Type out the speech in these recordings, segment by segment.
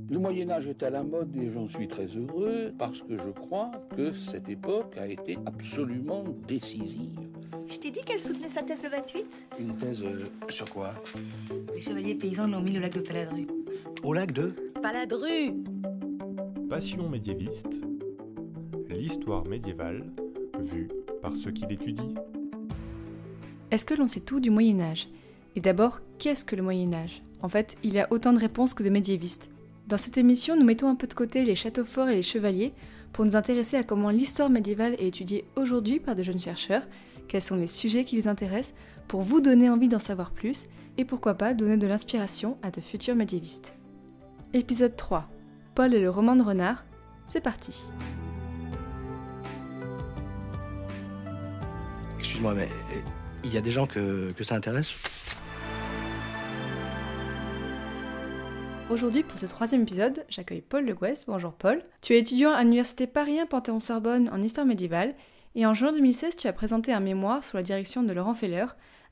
Le Moyen-Âge est à la mode et j'en suis très heureux parce que je crois que cette époque a été absolument décisive. Je t'ai dit qu'elle soutenait sa thèse le 28. Une thèse sur quoi? Les chevaliers paysans l'ont mis au lac de Paladru. Au lac de Paladru! Passion médiéviste, l'histoire médiévale vue par ceux qui l'étudient. Est-ce que l'on sait tout du Moyen-Âge? Et d'abord, qu'est-ce que le Moyen-Âge? En fait, il y a autant de réponses que de médiévistes. Dans cette émission, nous mettons un peu de côté les châteaux forts et les chevaliers pour nous intéresser à comment l'histoire médiévale est étudiée aujourd'hui par de jeunes chercheurs, quels sont les sujets qui les intéressent, pour vous donner envie d'en savoir plus et pourquoi pas donner de l'inspiration à de futurs médiévistes. Épisode 3. Paul et le roman de renard, c'est parti. Excuse-moi, mais il y a des gens que ça intéresse? Aujourd'hui, pour ce troisième épisode, j'accueille Paul Le Gouès. Bonjour Paul. Tu es étudiant à l'université Paris 1 Panthéon-Sorbonne en histoire médiévale et en juin 2016, tu as présenté un mémoire sous la direction de Laurent Feller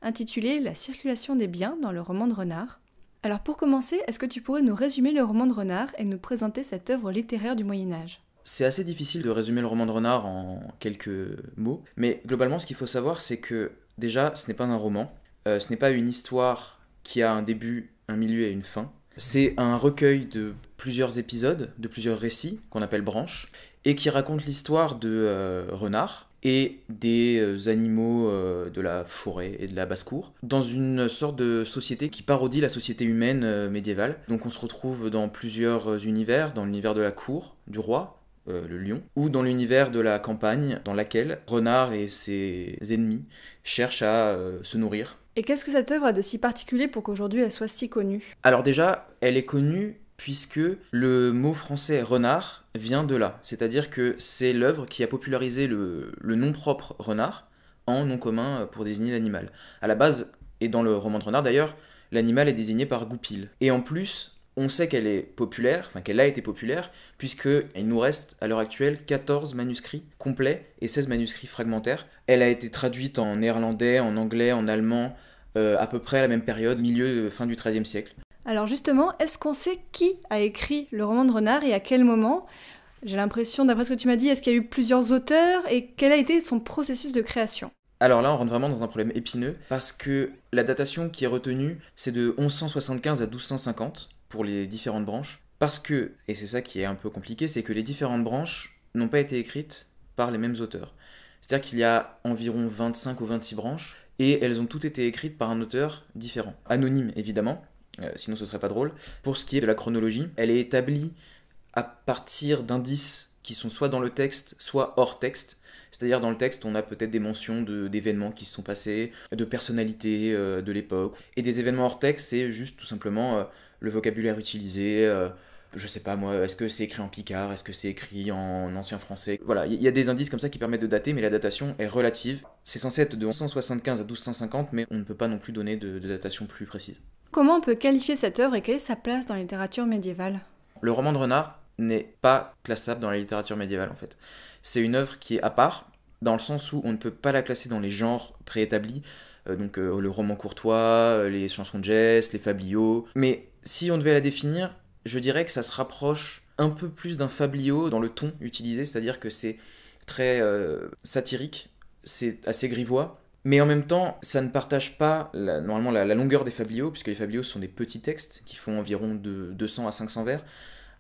intitulé La circulation des biens dans le roman de renard. Alors pour commencer, est-ce que tu pourrais nous résumer le roman de renard et nous présenter cette œuvre littéraire du Moyen-Âge ? C'est assez difficile de résumer le roman de renard en quelques mots, mais globalement ce qu'il faut savoir c'est que déjà ce n'est pas un roman, ce n'est pas une histoire qui a un début, un milieu et une fin. C'est un recueil de plusieurs épisodes, de plusieurs récits qu'on appelle branches, et qui raconte l'histoire de renards et des animaux de la forêt et de la basse-cour, dans une sorte de société qui parodie la société humaine médiévale. Donc on se retrouve dans plusieurs univers, dans l'univers de la cour, du roi, le lion, ou dans l'univers de la campagne, dans laquelle Renard et ses ennemis cherchent à se nourrir. Et qu'est-ce que cette œuvre a de si particulier pour qu'aujourd'hui elle soit si connue ? Alors déjà, elle est connue puisque le mot français renard vient de là. C'est-à-dire que c'est l'œuvre qui a popularisé le nom propre renard en nom commun pour désigner l'animal. À la base, et dans le roman de renard d'ailleurs, l'animal est désigné par Goupil. Et en plus, on sait qu'elle est populaire, enfin qu'elle a été populaire, puisqu'il nous reste à l'heure actuelle 14 manuscrits complets et 16 manuscrits fragmentaires. Elle a été traduite en néerlandais, en anglais, en allemand, à peu près à la même période, fin du XIIIe siècle. Alors justement, est-ce qu'on sait qui a écrit le roman de renard et à quel moment ? J'ai l'impression, d'après ce que tu m'as dit, est-ce qu'il y a eu plusieurs auteurs et quel a été son processus de création ? Alors là, on rentre vraiment dans un problème épineux, parce que la datation qui est retenue, c'est de 1175 à 1250, pour les différentes branches, parce que, et c'est ça qui est un peu compliqué, c'est que les différentes branches n'ont pas été écrites par les mêmes auteurs. C'est-à-dire qu'il y a environ 25 ou 26 branches, et elles ont toutes été écrites par un auteur différent. Anonyme, évidemment, sinon ce serait pas drôle. Pour ce qui est de la chronologie, elle est établie à partir d'indices qui sont soit dans le texte, soit hors texte. C'est-à-dire dans le texte, on a peut-être des mentions d'événements qui se sont passés, de personnalités de l'époque. Et des événements hors texte, c'est juste tout simplement le vocabulaire utilisé, je sais pas moi, est-ce que c'est écrit en picard, est-ce que c'est écrit en ancien français. Voilà, il y a des indices comme ça qui permettent de dater, mais la datation est relative. C'est censé être de 1175 à 1250, mais on ne peut pas non plus donner de datation plus précise. Comment on peut qualifier cette œuvre et quelle est sa place dans la littérature médiévale ? Le roman de renard n'est pas classable dans la littérature médiévale en fait. C'est une œuvre qui est à part, dans le sens où on ne peut pas la classer dans les genres préétablis, le roman courtois, les chansons de geste, les fabliaux. Mais si on devait la définir, je dirais que ça se rapproche un peu plus d'un fabliau dans le ton utilisé, c'est-à-dire que c'est très satirique, c'est assez grivois, mais en même temps, ça ne partage pas normalement la longueur des fabliaux, puisque les fabliaux sont des petits textes qui font environ de 200 à 500 vers,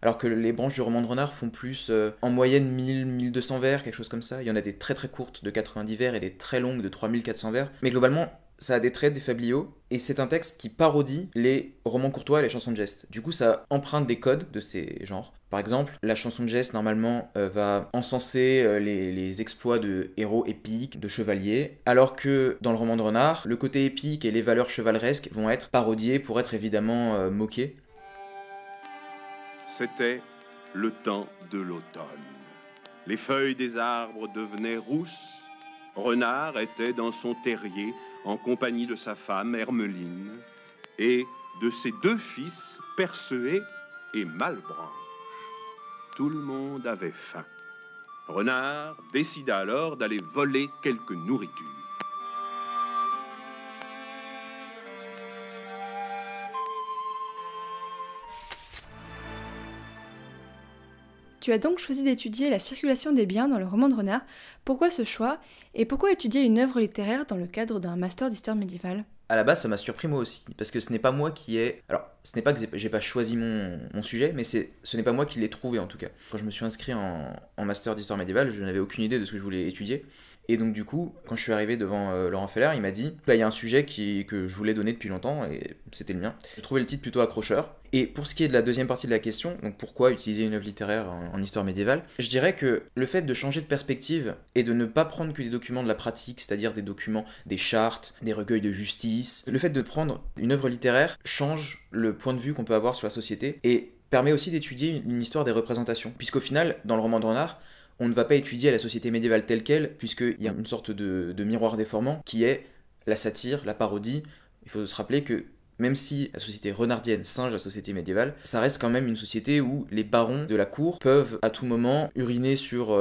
alors que les branches du roman de renard font plus en moyenne 1000-1200 vers, quelque chose comme ça. Il y en a des très très courtes de 90 vers et des très longues de 3400 vers. Mais globalement, ça a des traits, des fabliaux, et c'est un texte qui parodie les romans courtois et les chansons de geste. Du coup, ça emprunte des codes de ces genres. Par exemple, la chanson de geste, normalement, va encenser les exploits de héros épiques, de chevaliers, alors que dans le roman de renard, le côté épique et les valeurs chevaleresques vont être parodiés pour être évidemment moqués. C'était le temps de l'automne. Les feuilles des arbres devenaient rousses. Renard était dans son terrier en compagnie de sa femme Hermeline et de ses deux fils Perceuet et Malbranche. Tout le monde avait faim. Renard décida alors d'aller voler quelques nourritures. Tu as donc choisi d'étudier la circulation des biens dans le roman de Renard. Pourquoi ce choix? Et pourquoi étudier une œuvre littéraire dans le cadre d'un master d'histoire médiévale? À la base, ça m'a surpris moi aussi, parce que ce n'est pas moi qui ai... Alors, ce n'est pas que j'ai pas choisi mon sujet, mais ce n'est pas moi qui l'ai trouvé en tout cas. Quand je me suis inscrit en master d'histoire médiévale, je n'avais aucune idée de ce que je voulais étudier. Et donc du coup, quand je suis arrivé devant Laurent Feller, il m'a dit il y a un sujet que je voulais donner depuis longtemps, et c'était le mien. J'ai trouvé le titre plutôt accrocheur. Et pour ce qui est de la deuxième partie de la question, donc pourquoi utiliser une œuvre littéraire en histoire médiévale, je dirais que le fait de changer de perspective et de ne pas prendre que des documents de la pratique, c'est-à-dire des documents, des chartes, des recueils de justice, le fait de prendre une œuvre littéraire change le point de vue qu'on peut avoir sur la société et permet aussi d'étudier une histoire des représentations. Puisqu'au final, dans le roman de Renard, on ne va pas étudier la société médiévale telle qu'elle, puisqu'il y a une sorte de miroir déformant qui est la satire, la parodie. Il faut se rappeler que même si la société renardienne singe la société médiévale, ça reste quand même une société où les barons de la cour peuvent à tout moment uriner sur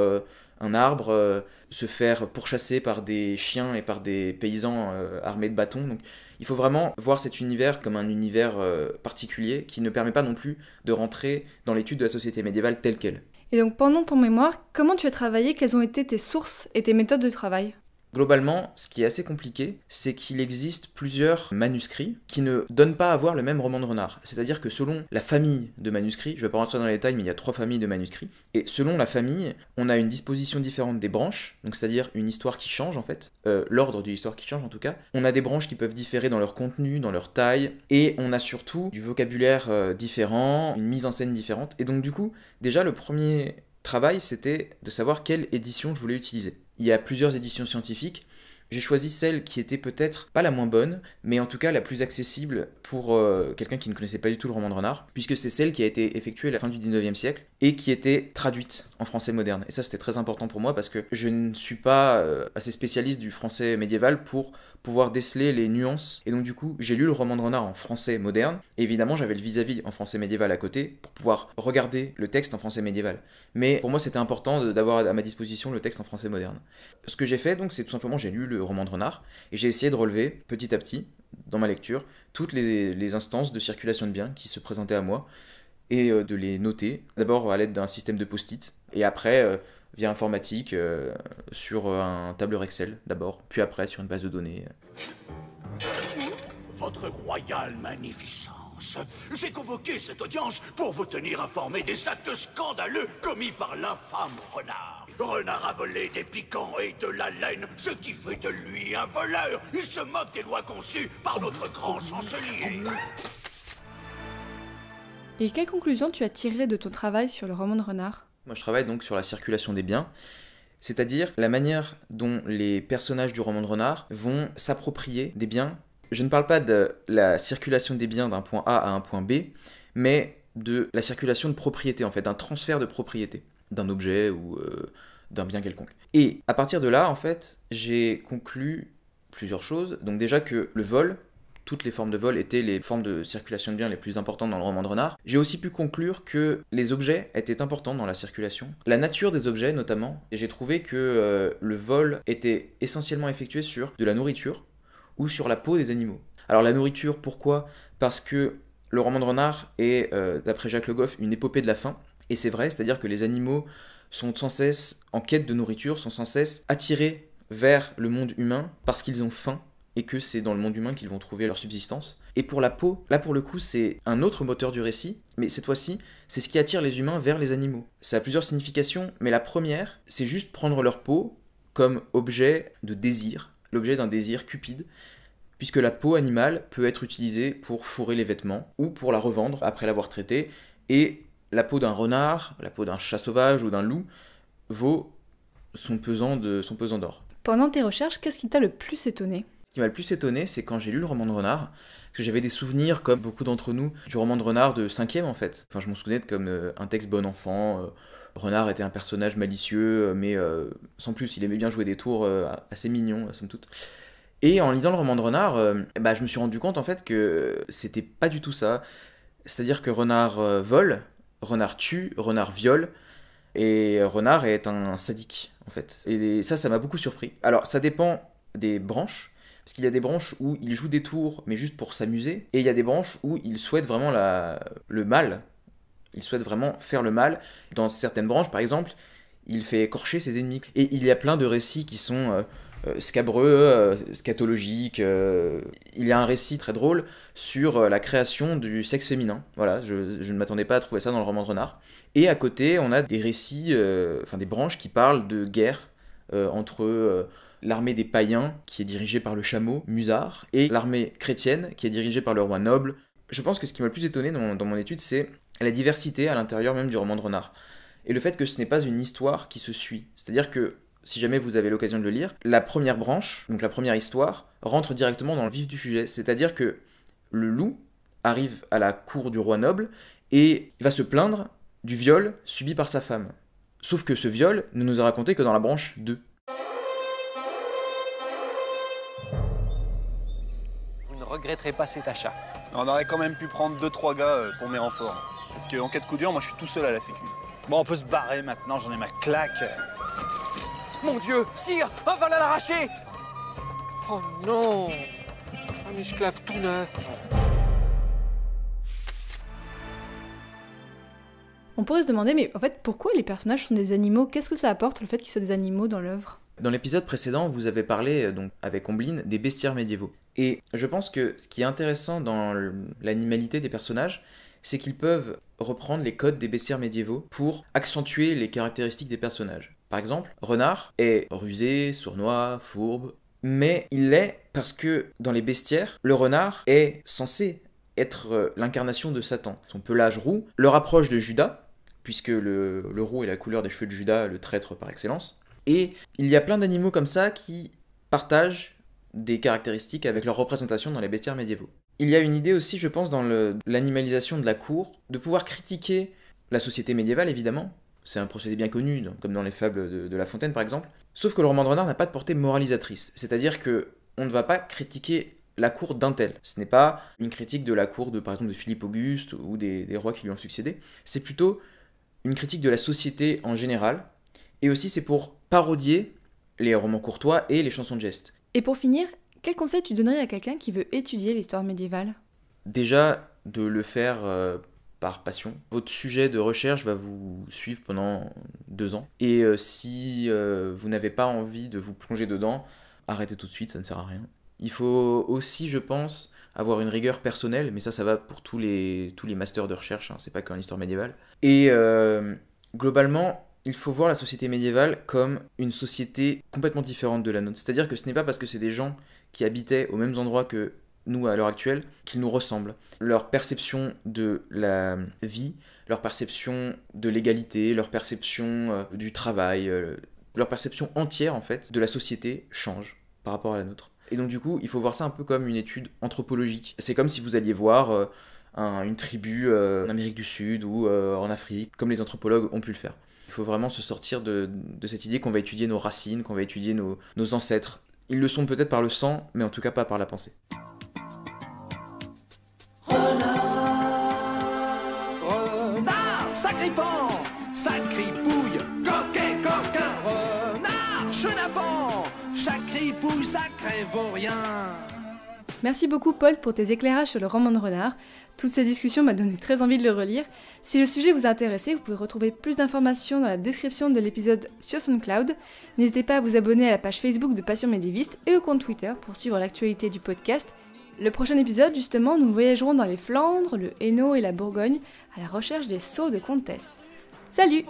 un arbre, se faire pourchasser par des chiens et par des paysans armés de bâtons. Donc il faut vraiment voir cet univers comme un univers particulier qui ne permet pas non plus de rentrer dans l'étude de la société médiévale telle qu'elle. Et donc pendant ton mémoire, comment tu as travaillé? Quelles ont été tes sources et tes méthodes de travail? Globalement, ce qui est assez compliqué, c'est qu'il existe plusieurs manuscrits qui ne donnent pas à voir le même roman de Renard. C'est-à-dire que selon la famille de manuscrits, je ne vais pas rentrer dans les détails, mais il y a 3 familles de manuscrits, et selon la famille, on a une disposition différente des branches, donc c'est-à-dire une histoire qui change en fait, l'ordre de l'histoire qui change en tout cas. On a des branches qui peuvent différer dans leur contenu, dans leur taille, et on a surtout du vocabulaire différent, une mise en scène différente, et donc du coup, déjà le premier travail, c'était de savoir quelle édition je voulais utiliser. Il y a plusieurs éditions scientifiques. J'ai choisi celle qui était peut-être pas la moins bonne, mais en tout cas la plus accessible pour quelqu'un qui ne connaissait pas du tout le roman de Renard, puisque c'est celle qui a été effectuée à la fin du 19e siècle et qui était traduite en français moderne. Et ça, c'était très important pour moi parce que je ne suis pas assez spécialiste du français médiéval pour pouvoir déceler les nuances. Et donc du coup, j'ai lu le roman de Renard en français moderne. Et évidemment, j'avais le vis-à-vis en français médiéval à côté pour pouvoir regarder le texte en français médiéval. Mais pour moi, c'était important d'avoir à ma disposition le texte en français moderne. Ce que j'ai fait, donc, c'est tout simplement, j'ai lu le roman de Renard et j'ai essayé de relever petit à petit, dans ma lecture, toutes les instances de circulation de biens qui se présentaient à moi et de les noter, d'abord à l'aide d'un système de post-it, et après via informatique, sur un tableur Excel d'abord, puis après sur une base de données. Votre royale magnificence, j'ai convoqué cette audience pour vous tenir informé des actes scandaleux commis par l'infâme Renard. Renard a volé des piquants et de la laine, ce qui fait de lui un voleur. Il se moque des lois conçues par notre grand chancelier. Et quelle conclusion tu as tirée de ton travail sur le roman de Renard? Moi, je travaille donc sur la circulation des biens, c'est-à-dire la manière dont les personnages du roman de Renard vont s'approprier des biens. Je ne parle pas de la circulation des biens d'un point A à un point B, mais de la circulation de propriété, en fait, d'un transfert de propriété, d'un objet ou d'un bien quelconque. Et à partir de là, en fait, j'ai conclu plusieurs choses. Donc déjà que le vol, toutes les formes de vol étaient les formes de circulation de biens les plus importantes dans le roman de Renard. J'ai aussi pu conclure que les objets étaient importants dans la circulation. La nature des objets notamment, et j'ai trouvé que le vol était essentiellement effectué sur de la nourriture ou sur la peau des animaux. Alors la nourriture, pourquoi? Parce que le roman de Renard est, d'après Jacques Le Goff, une épopée de la faim. Et c'est vrai, c'est-à-dire que les animaux sont sans cesse en quête de nourriture, sont sans cesse attirés vers le monde humain parce qu'ils ont faim, et que c'est dans le monde humain qu'ils vont trouver leur subsistance. Et pour la peau, là pour le coup c'est un autre moteur du récit, mais cette fois-ci c'est ce qui attire les humains vers les animaux. Ça a plusieurs significations, mais la première c'est juste prendre leur peau comme objet de désir, l'objet d'un désir cupide, puisque la peau animale peut être utilisée pour fourrer les vêtements, ou pour la revendre après l'avoir traitée, et la peau d'un renard, la peau d'un chat sauvage ou d'un loup vaut son pesant d'or. Pendant tes recherches, qu'est-ce qui t'a le plus étonné? Ce qui m'a le plus étonné, c'est quand j'ai lu le roman de Renard, parce que j'avais des souvenirs, comme beaucoup d'entre nous, du roman de Renard de 5e en fait. Enfin, je m'en souvenais comme un texte bon enfant. Renard était un personnage malicieux, mais sans plus, il aimait bien jouer des tours assez mignons, somme toute. Et en lisant le roman de Renard, je me suis rendu compte en fait que c'était pas du tout ça. C'est-à-dire que Renard vole, Renard tue, Renard viole, et Renard est un sadique en fait. Et ça m'a beaucoup surpris. Alors ça dépend des branches. Parce qu'il y a des branches où il joue des tours, mais juste pour s'amuser, et il y a des branches où il souhaite vraiment le mal Il souhaite vraiment faire le mal. Dans certaines branches, par exemple, il fait écorcher ses ennemis. Et il y a plein de récits qui sont scabreux, scatologiques. Il y a un récit très drôle sur la création du sexe féminin. Voilà, je ne m'attendais pas à trouver ça dans le roman de Renard. Et à côté, on a des récits, des branches qui parlent de guerre entre l'armée des païens, qui est dirigée par le chameau, Musard, et l'armée chrétienne, qui est dirigée par le roi Noble. Je pense que ce qui m'a le plus étonné dans mon étude, c'est la diversité à l'intérieur même du roman de Renard. Et le fait que ce n'est pas une histoire qui se suit. C'est-à-dire que, si jamais vous avez l'occasion de le lire, la première branche, donc la première histoire, rentre directement dans le vif du sujet. C'est-à-dire que le loup arrive à la cour du roi Noble et il va se plaindre du viol subi par sa femme. Sauf que ce viol ne nous est raconté que dans la branche 2. Vous ne regretterez pas cet achat. On aurait quand même pu prendre 2-3 gars pour mes renforts. Parce qu'en cas de coup dur, moi je suis tout seul à la sécu. Bon, on peut se barrer maintenant, j'en ai ma claque. Mon Dieu, sire, un vol à l'arraché! Oh non! Un esclave tout neuf. On pourrait se demander, mais en fait, pourquoi les personnages sont des animaux? Qu'est-ce que ça apporte le fait qu'ils soient des animaux dans l'œuvre? Dans l'épisode précédent, vous avez parlé, donc, avec Ombline, des bestiaires médiévaux. Et je pense que ce qui est intéressant dans l'animalité des personnages, c'est qu'ils peuvent reprendre les codes des bestiaires médiévaux pour accentuer les caractéristiques des personnages. Par exemple, Renard est rusé, sournois, fourbe, mais il l'est parce que dans les bestiaires, le renard est censé être l'incarnation de Satan. Son pelage roux le rapproche de Judas, puisque le roux est la couleur des cheveux de Judas, le traître par excellence. Et il y a plein d'animaux comme ça qui partagent des caractéristiques avec leur représentation dans les bestiaires médiévaux. Il y a une idée aussi, je pense, dans l'animalisation de la cour, de pouvoir critiquer la société médiévale, évidemment. C'est un procédé bien connu, comme dans les fables de La Fontaine, par exemple. Sauf que le roman de Renard n'a pas de portée moralisatrice. C'est-à-dire que on ne va pas critiquer la cour d'un tel. Ce n'est pas une critique de la cour, par exemple, de Philippe Auguste ou des rois qui lui ont succédé. C'est plutôt une critique de la société en général. Et aussi, c'est pour parodier les romans courtois et les chansons de geste. Et pour finir, quel conseil tu donnerais à quelqu'un qui veut étudier l'histoire médiévale? Déjà, de le faire par passion. Votre sujet de recherche va vous suivre pendant 2 ans. Et si vous n'avez pas envie de vous plonger dedans, arrêtez tout de suite, ça ne sert à rien. Il faut aussi, je pense, avoir une rigueur personnelle, mais ça va pour tous les masters de recherche, hein, c'est pas qu'en histoire médiévale. Et globalement, il faut voir la société médiévale comme une société complètement différente de la nôtre. C'est-à-dire que ce n'est pas parce que c'est des gens qui habitaient aux mêmes endroits que nous à l'heure actuelle qu'ils nous ressemblent. Leur perception de la vie, leur perception de l'égalité, leur perception du travail, leur perception entière en fait de la société change par rapport à la nôtre. Et donc du coup, il faut voir ça un peu comme une étude anthropologique. C'est comme si vous alliez voir une tribu en Amérique du Sud ou en Afrique, comme les anthropologues ont pu le faire. Il faut vraiment se sortir de cette idée qu'on va étudier nos racines, qu'on va étudier nos ancêtres. Ils le sont peut-être par le sang, mais en tout cas pas par la pensée. Renard, sacripant, sacripouille, coquet, coquin, renard, chenapan, sacripouille, sacré vaurien. Merci beaucoup Paul pour tes éclairages sur le roman de Renard. Toute cette discussion m'a donné très envie de le relire. Si le sujet vous a intéressé, vous pouvez retrouver plus d'informations dans la description de l'épisode sur SoundCloud. N'hésitez pas à vous abonner à la page Facebook de Passion Médiéviste et au compte Twitter pour suivre l'actualité du podcast. Le prochain épisode, justement, nous voyagerons dans les Flandres, le Hainaut et la Bourgogne à la recherche des sceaux de comtesse. Salut!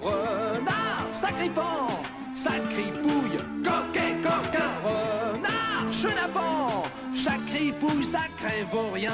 Renard, sacripant, sacripouille, coquet, coquin, renard, chenapan, sacripouille, sacré vaurien.